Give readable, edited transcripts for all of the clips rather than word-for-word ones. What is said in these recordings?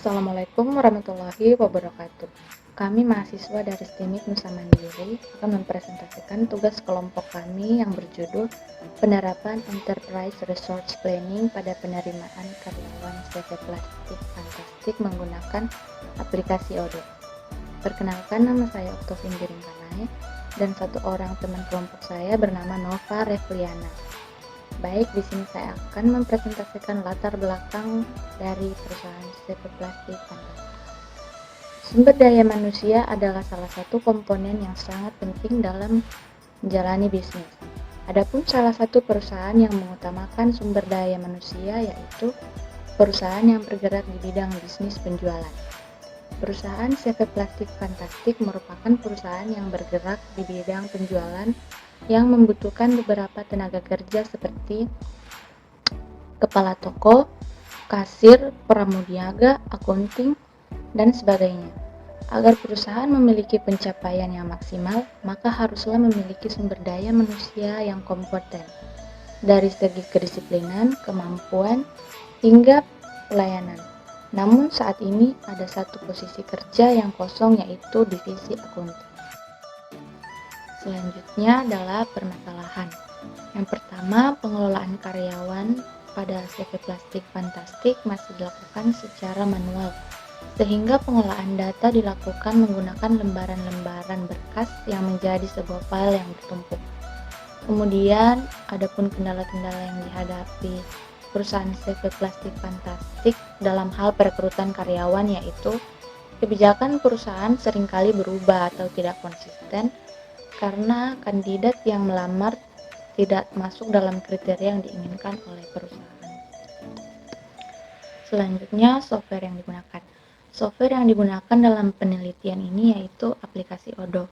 Assalamualaikum warahmatullahi wabarakatuh. Kami mahasiswa dari STIMIK Nusa Mandiri akan mempresentasikan tugas kelompok kami yang berjudul Penerapan Enterprise Resource Planning pada penerimaan karyawan CV Plastik Fantastik menggunakan aplikasi Odoo. Perkenalkan, nama saya Oktovin Giringkanai dan satu orang teman kelompok saya bernama Nova Refliana. Baik, di sini saya akan mempresentasikan latar belakang dari perusahaan CV Plastik Fantastik. Sumber daya manusia adalah salah satu komponen yang sangat penting dalam menjalani bisnis. Adapun salah satu perusahaan yang mengutamakan sumber daya manusia yaitu perusahaan yang bergerak di bidang bisnis penjualan. Perusahaan CV Plastik Fantastik merupakan perusahaan yang bergerak di bidang penjualan yang membutuhkan beberapa tenaga kerja seperti kepala toko, kasir, pramudiaga, akunting, dan sebagainya. Agar perusahaan memiliki pencapaian yang maksimal, maka haruslah memiliki sumber daya manusia yang kompeten dari segi kedisiplinan, kemampuan, hingga pelayanan. Namun saat ini ada satu posisi kerja yang kosong, yaitu divisi akunting. Selanjutnya adalah permasalahan. Yang pertama, pengelolaan karyawan pada CV Plastik Fantastik masih dilakukan secara manual, sehingga pengelolaan data dilakukan menggunakan lembaran-lembaran berkas yang menjadi sebuah file yang bertumpuk. Kemudian, adapun kendala-kendala yang dihadapi perusahaan CV Plastik Fantastik dalam hal perekrutan karyawan yaitu kebijakan perusahaan seringkali berubah atau tidak konsisten karena kandidat yang melamar tidak masuk dalam kriteria yang diinginkan oleh perusahaan. Selanjutnya, software yang digunakan. Software yang digunakan dalam penelitian ini yaitu aplikasi Odoo.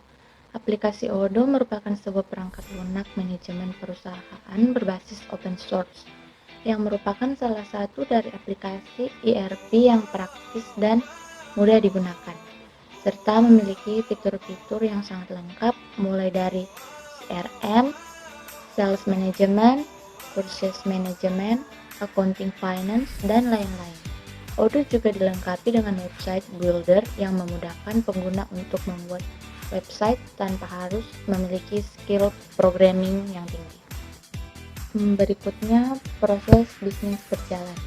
Aplikasi Odoo merupakan sebuah perangkat lunak manajemen perusahaan berbasis open source yang merupakan salah satu dari aplikasi ERP yang praktis dan mudah digunakan, serta memiliki fitur-fitur yang sangat lengkap mulai dari CRM, Sales Management, Purchase Management, Accounting Finance, dan lain-lain. Odoo juga dilengkapi dengan website builder yang memudahkan pengguna untuk membuat website tanpa harus memiliki skill programming yang tinggi. Berikutnya, proses bisnis berjalan.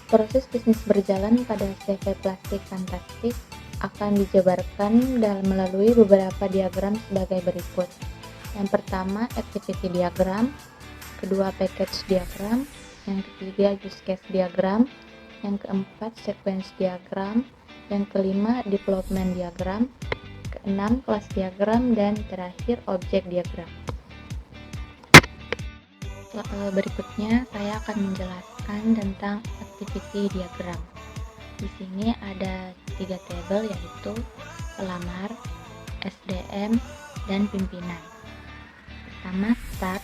Proses bisnis berjalan pada CV Plastik Fantastik akan dijabarkan melalui beberapa diagram sebagai berikut. Yang pertama, activity diagram, kedua, package diagram, yang ketiga, use case diagram, yang keempat, sequence diagram, yang kelima, development diagram, keenam, class diagram, dan terakhir, object diagram. Berikutnya saya akan menjelaskan tentang activity diagram. Di sini ada 3 tabel yaitu pelamar, SDM, dan pimpinan. Pertama, start,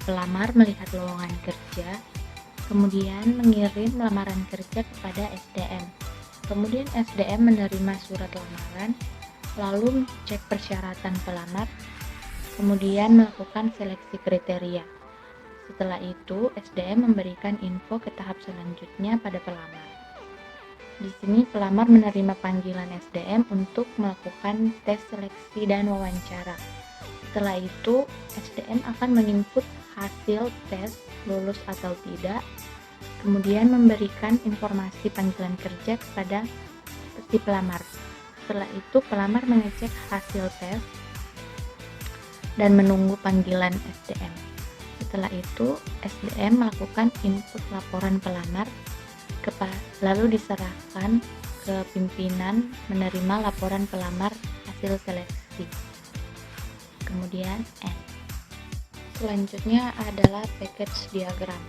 pelamar melihat lowongan kerja, kemudian mengirim lamaran kerja kepada SDM. Kemudian SDM menerima surat lamaran, lalu cek persyaratan pelamar, kemudian melakukan seleksi kriteria. Setelah itu, SDM memberikan info ke tahap selanjutnya pada pelamar. Di sini pelamar menerima panggilan SDM untuk melakukan tes seleksi dan wawancara. Setelah itu, SDM akan menginput hasil tes lulus atau tidak, kemudian memberikan informasi panggilan kerja kepada si pelamar. Setelah itu, pelamar mengecek hasil tes dan menunggu panggilan SDM. Setelah itu, SDM melakukan input laporan pelamar, lalu diserahkan ke pimpinan menerima laporan pelamar hasil seleksi. Kemudian end. Selanjutnya adalah package diagram.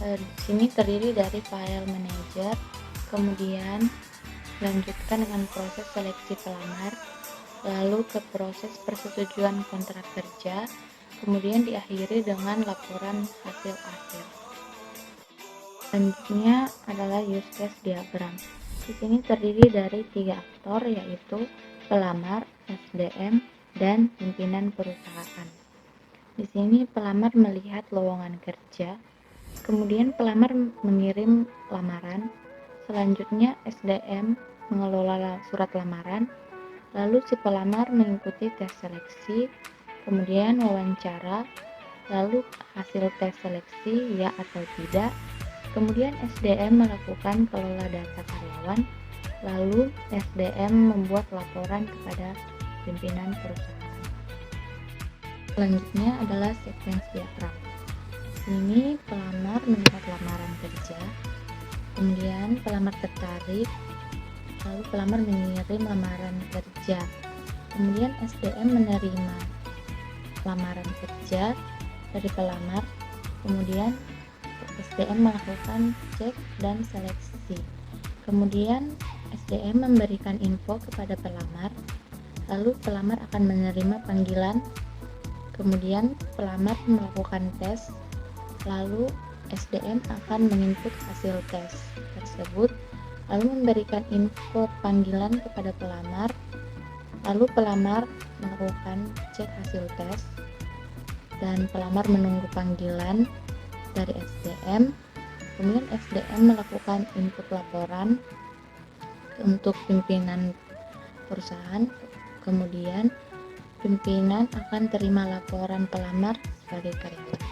Di sini terdiri dari file manager, kemudian lanjutkan dengan proses seleksi pelamar, lalu ke proses persetujuan kontrak kerja, kemudian diakhiri dengan laporan hasil akhir. Selanjutnya adalah use case diagram. Di sini terdiri dari 3 aktor yaitu pelamar, SDM, dan pimpinan perusahaan. Di sini pelamar melihat lowongan kerja, kemudian pelamar mengirim lamaran, Selanjutnya SDM mengelola surat lamaran, lalu si pelamar mengikuti tes seleksi, kemudian wawancara, lalu hasil tes seleksi ya atau tidak, kemudian SDM melakukan kelola data karyawan, lalu SDM membuat laporan kepada pimpinan perusahaan. Selanjutnya adalah sequence diagram. Ini pelamar melihat lamaran kerja, kemudian pelamar tertarik, lalu pelamar mengirim lamaran kerja, kemudian SDM menerima lamaran kerja dari pelamar, kemudian SDM melakukan cek dan seleksi, kemudian SDM memberikan info kepada pelamar, lalu pelamar akan menerima panggilan, kemudian pelamar melakukan tes, lalu SDM akan menginput hasil tes tersebut, lalu memberikan info panggilan kepada pelamar, lalu pelamar melakukan cek hasil tes, dan pelamar menunggu panggilan dari SDM, kemudian SDM melakukan input laporan untuk pimpinan perusahaan, kemudian pimpinan akan terima laporan pelamar sebagai karyawan.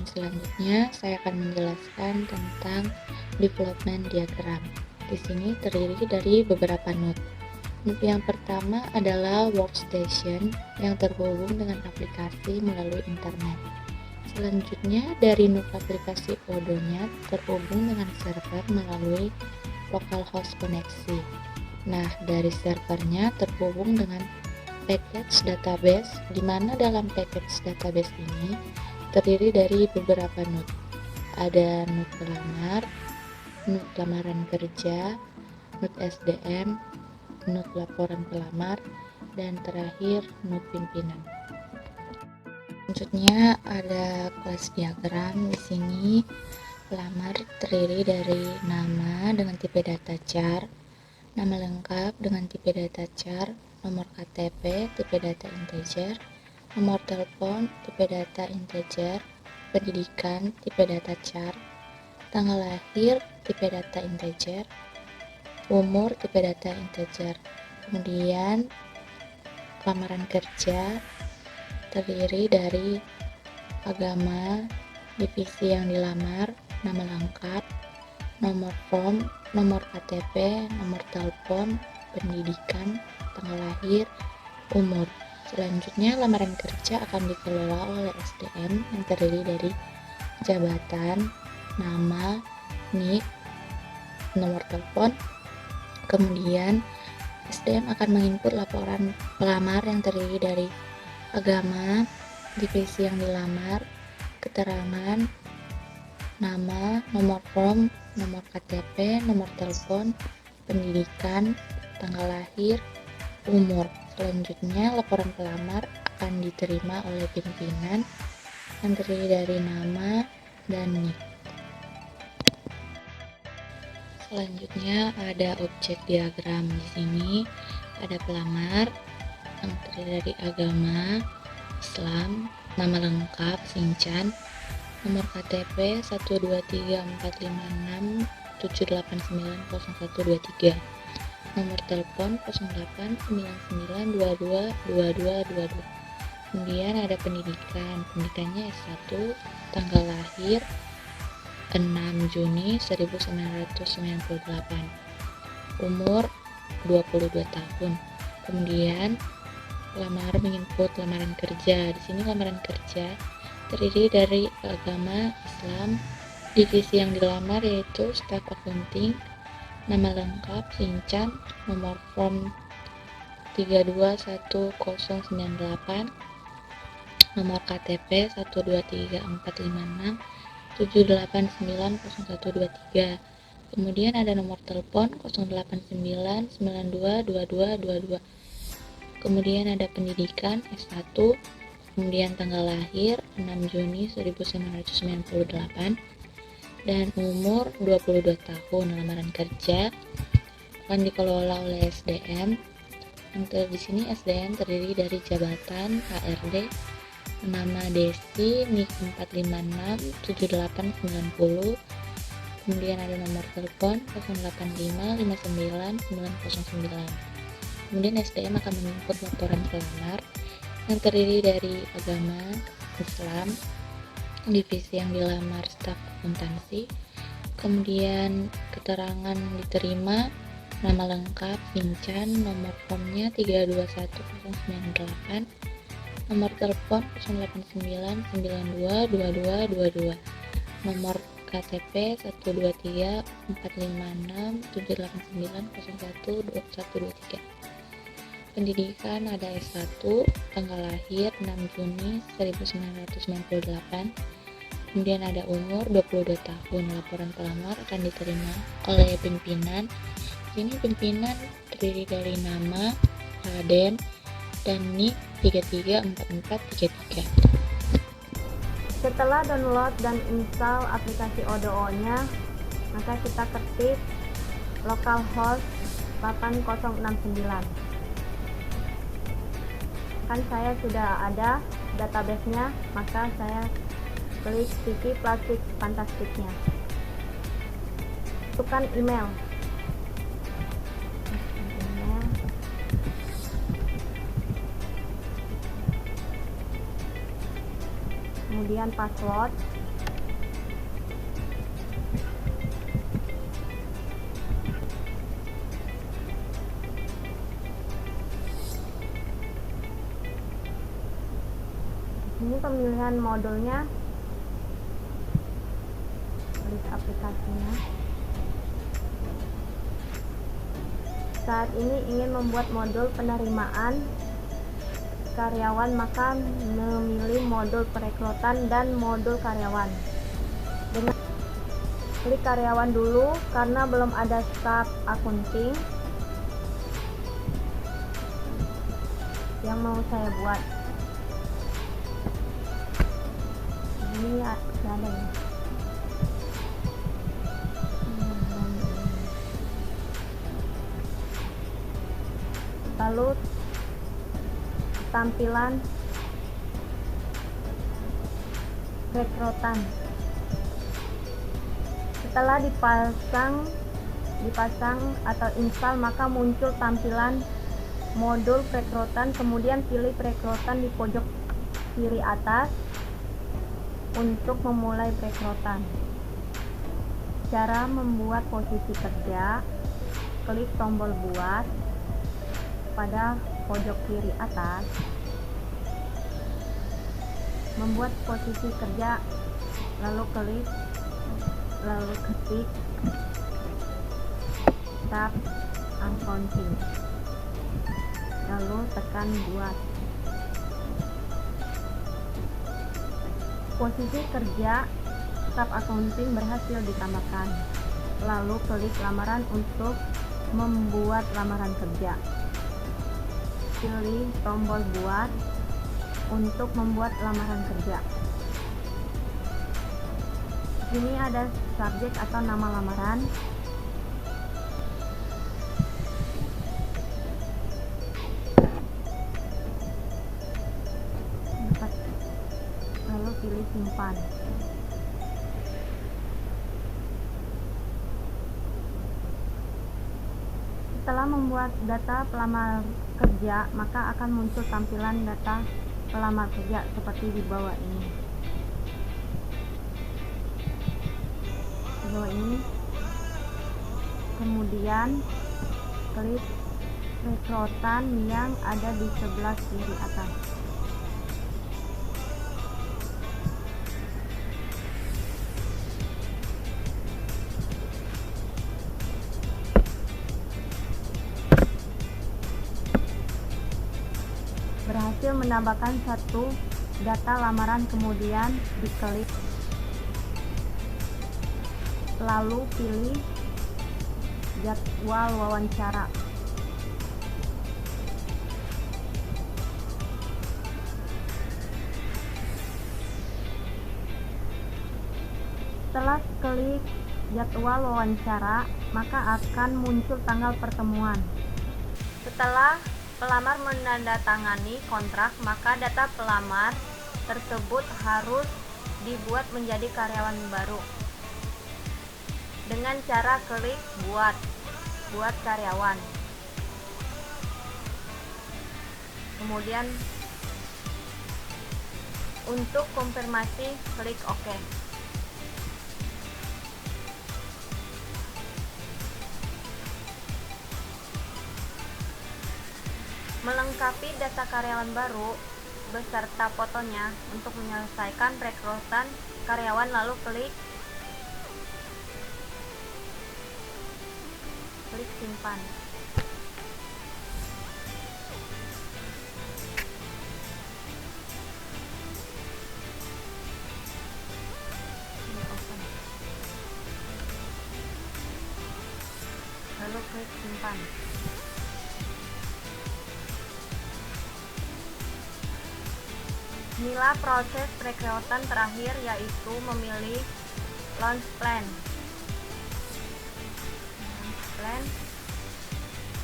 Selanjutnya saya akan menjelaskan tentang development diagram. Di sini terdiri dari beberapa node. Node yang pertama adalah workstation yang terhubung dengan aplikasi melalui internet. Selanjutnya dari node aplikasi Odoo-nya terhubung dengan server melalui localhost koneksi. Nah, dari servernya terhubung dengan package database, di mana dalam package database ini terdiri dari beberapa node. Ada node pelamar, node lamaran kerja, node SDM, node laporan pelamar, dan terakhir node pimpinan. Selanjutnya ada kelas diagram. Di sini pelamar terdiri dari nama dengan tipe data char, nama lengkap dengan tipe data char, nomor KTP tipe data integer, nomor telepon tipe data integer, pendidikan tipe data char, tanggal lahir tipe data integer, umur tipe data integer. Kemudian lamaran kerja terdiri dari agama, divisi yang dilamar, nama lengkap, nomor form, nomor KTP, nomor telepon, pendidikan, tanggal lahir, umur. Selanjutnya lamaran kerja akan dikelola oleh SDM yang terdiri dari jabatan, nama, NIK, nomor telepon. Kemudian SDM akan menginput laporan pelamar yang terdiri dari agama, divisi yang dilamar, keterangan, nama, nomor form, nomor KTP, nomor telepon, pendidikan, tanggal lahir, umur. Selanjutnya laporan pelamar akan diterima oleh pimpinan yang terdiri dari nama dan NIK. Selanjutnya ada objek diagram. Di sini ada pelamar yang terdiri dari agama Islam, nama lengkap Sinchan, nomor KTP 1234567890123, nomor telepon 0899222222. Kemudian ada pendidikannya S1, tanggal lahir 6 Juni 1998, umur 22 tahun. Kemudian pelamar menginput lamaran kerja. Di sini lamaran kerja terdiri dari agama Islam, divisi yang dilamar yaitu staf accounting, nama lengkap Sinchan, nomor form 321098, nomor KTP 1234567890123. Kemudian ada nomor telepon 0899222222. Kemudian ada pendidikan S1, kemudian tanggal lahir 6 Juni 1998 dan umur 22 tahun. Lamaran kerja akan dikelola oleh SDM. Yang di sini SDM terdiri dari jabatan HRD, nama Desi, NIK 4567890, kemudian ada nomor telepon 085 59 909. Kemudian SDM akan menginput laporan pelamar yang terdiri dari agama Islam, divisi yang dilamar staf akuntansi, kemudian keterangan diterima, nama lengkap, PINCAN, nomor formnya 321098, nomor telepon 089922222, nomor KTP 123456789012123. Pendidikan ada S1, tanggal lahir 6 Juni 1998, kemudian ada umur 22 tahun. Laporan pelamar akan diterima oleh pimpinan. Ini pimpinan terdiri dari nama, Raden, dan NIK 334433. Setelah download dan install aplikasi ODO-nya, maka kita ketik localhost 8069. Kan saya sudah ada database-nya, maka saya klik Vicky Plastik Fantastiknya. Masukkan email. Kemudian password. Ini pemilihan modulnya, klik aplikasinya. Saat ini ingin membuat modul penerimaan karyawan, maka memilih modul perekrutan dan modul karyawan. Dengan klik karyawan dulu karena belum ada staf akunting yang mau saya buat. Ini ada ya. Lalu tampilan rekrutan. Setelah dipasang atau install, maka muncul tampilan modul perekrutan. Kemudian pilih perekrutan di pojok kiri atas untuk memulai perekrutan. Cara membuat posisi kerja, klik tombol buat pada pojok kiri atas. Membuat posisi kerja, lalu ketik tab accounting, lalu tekan buat. Posisi kerja staf accounting berhasil ditambahkan. Lalu klik lamaran untuk membuat lamaran kerja. Pilih tombol buat untuk membuat lamaran kerja. Ini ada subjek atau nama lamaran. Lalu pilih simpan. Setelah membuat data pelamar kerja, maka akan muncul tampilan data pelamar kerja seperti di bawah ini. Kemudian klik rekrutan yang ada di sebelah kiri atas. Berhasil menambahkan satu data lamaran, kemudian diklik, lalu pilih jadwal wawancara. Setelah klik jadwal wawancara, maka akan muncul tanggal pertemuan. Setelah pelamar menandatangani kontrak, maka data pelamar tersebut harus dibuat menjadi karyawan baru. dengan cara klik buat karyawan. Kemudian untuk konfirmasi klik OK. Melengkapi data karyawan baru beserta fotonya. Untuk menyelesaikan rekrutan karyawan, lalu klik simpan. Lalu klik simpan. Inilah proses rekrutan terakhir, yaitu memilih launch plan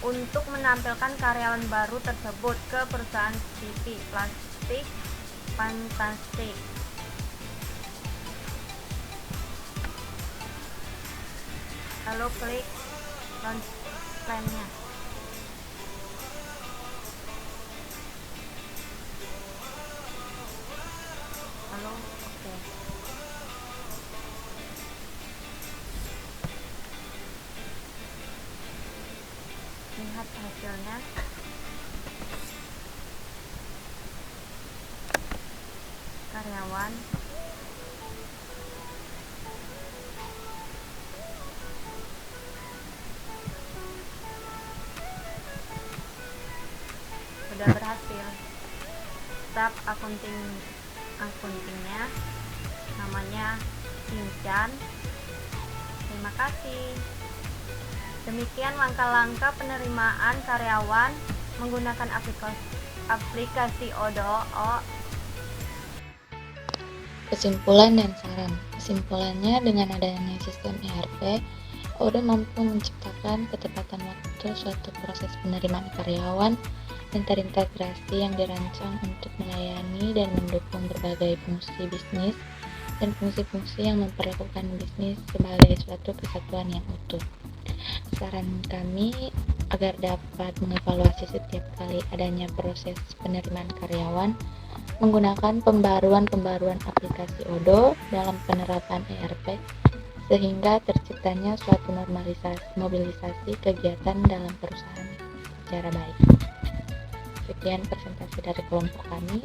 untuk menampilkan karyawan baru tersebut ke perusahaan CV Plastik Fantastik. Lalu klik launch plan-nya. Lalu oke. Lihat hasilnya. Karyawan sudah berhasil. Staf akuntingnya namanya Sinchan. Terima kasih. Demikian langkah-langkah penerimaan karyawan menggunakan aplikasi Odoo. Kesimpulan dan saran. Kesimpulannya, dengan adanya sistem ERP, Odoo mampu menciptakan ketepatan waktu suatu proses penerimaan karyawan dan terintegrasi yang dirancang untuk melayani dan mendukung berbagai fungsi bisnis dan fungsi-fungsi yang memperlakukan bisnis sebagai suatu kesatuan yang utuh. Saran kami agar dapat mengevaluasi setiap kali adanya proses penerimaan karyawan menggunakan pembaruan aplikasi Odoo dalam penerapan ERP, sehingga terciptanya suatu mobilisasi kegiatan dalam perusahaan secara baik. Sekian presentasi dari kelompok kami.